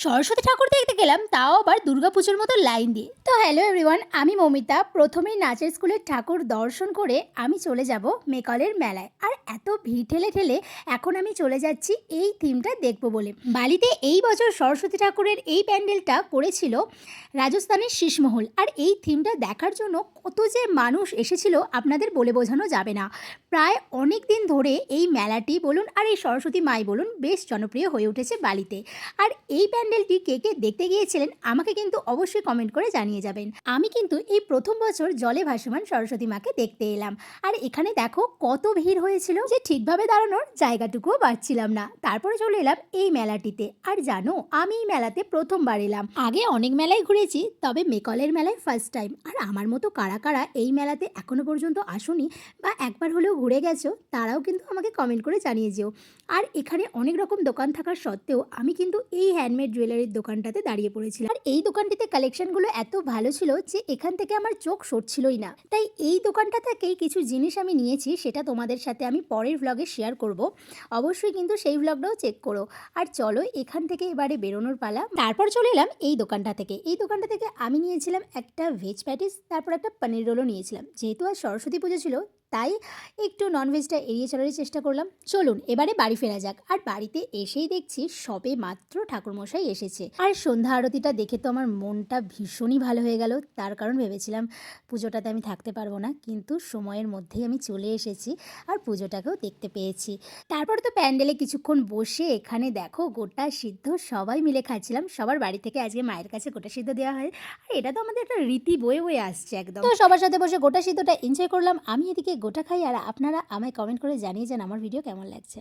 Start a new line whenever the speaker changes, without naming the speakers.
সরস্বতী ঠাকুর দেখতে গেলাম, তাও আবার দুর্গাপুজোর মতো লাইন দিয়ে। তো হ্যালো এভরিওয়ান, আমি মমিতা। প্রথমেই নাচের স্কুলের ঠাকুর দর্শন করে আমি চলে যাব মেকলের মেলায়। আর এত ভিড় ঠেলে ঠেলে এখন আমি চলে যাচ্ছি এই থিমটা দেখব বলে। বালিতে এই বছর সরস্বতী ঠাকুরের এই প্যান্ডেলটা করেছিল রাজস্থানের শীষমহল। আর এই থিমটা দেখার জন্য কত যে মানুষ এসেছিল আপনাদের বলে বোঝানো যাবে না। প্রায় অনেক দিন ধরে এই মেলাটি বলুন আর এই সরস্বতী মাই বলুন বেশ জনপ্রিয় হয়ে উঠেছে বালিতে। আর এই প্যান্ডেলটি কে কে দেখতে গিয়েছিলেন আমাকে কিন্তু অবশ্যই কমেন্ট করে জানিয়ে যাবেন। আমি কিন্তু এই প্রথম বছর জলে ভাসমান সরস্বতী মাকে দেখতে এলাম। আর এখানে দেখো কত ভিড় হয়েছিল যে ঠিকভাবে দাঁড়ানোর জায়গাটুকুও পাচ্ছিলাম না। তারপরে চলে এলাম এই মেলাটিতে। আর জানো, আমি এই মেলাতে প্রথমবার এলাম। আগে অনেক মেলায় ঘুরেছি, তবে মেকলের মেলায় ফার্স্ট টাইম। আর আমার মতো কারা কারা এই মেলাতে এখনো পর্যন্ত আসুনি বা একবার হলেও ঘুরে গেছো, তারাও কিন্তু আমাকে কমেন্ট করে জানিয়ে যেও। আর এখানে অনেক রকম দোকান থাকার সত্ত্বেও আমি কিন্তু এই হ্যান্ডমেড জুয়েলারির দোকানটাতে দাঁড়িয়ে পড়েছিলাম। আর এই দোকানটিতে কালেকশনগুলো এত ভালো ছিল যে এখান থেকে আমার চোখ সরছিলই না। তাই এই দোকানটা থেকেই কিছু জিনিস আমি নিয়েছি, সেটা তোমাদের সাথে আমি পরের ভ্লগে শেয়ার করব। অবশ্যই কিন্তু সেই ভ্লগটাও চেক করো। আর চলো এখান থেকে এবারে বেরোনোর পালা। তারপর চলে এলাম এই দোকানটা থেকে। এই দোকানটা থেকে আমি নিয়েছিলাম একটা ভেজ প্যাটিস, তারপর একটা পনির রোলও নিয়েছিলাম। যেহেতু আজ সরস্বতী পুজো ছিল, তাই একটু ননভেজটা এড়িয়ে চলারই চেষ্টা করলাম। চলুন এবারে বাড়ি ফেরা যাক। আর বাড়িতে এসেই দেখছি সবে মাত্র ঠাকুরমশাই এসেছে। আর সন্ধ্যা আরতিটা দেখে তো আমার মনটা ভীষণই ভালো হয়ে গেল। তার কারণ ভেবেছিলাম পুজোটাতে আমি থাকতে পারবো না, কিন্তু সময়ের মধ্যেই আমি চলে এসেছি আর পুজোটাকেও দেখতে পেয়েছি। তারপর তো প্যান্ডেলে কিছুক্ষণ বসে এখানে দেখো গোটা সিদ্ধ সবাই মিলে খাচ্ছিলাম। সবার বাড়ি থেকে আজকে মায়ের কাছে গোটা সিদ্ধ দেওয়া হয়। আর এটা তো আমাদের একটা রীতি বয়ে বয়ে আসছে একদম। তো সবার সাথে বসে গোটা সিদ্ধটা এনজয় করলাম। আমি এদিকে গোটা খাই, আর আপনারা আমায় কমেন্ট করে জানিয়ে যান আমার ভিডিও কেমন লাগছে।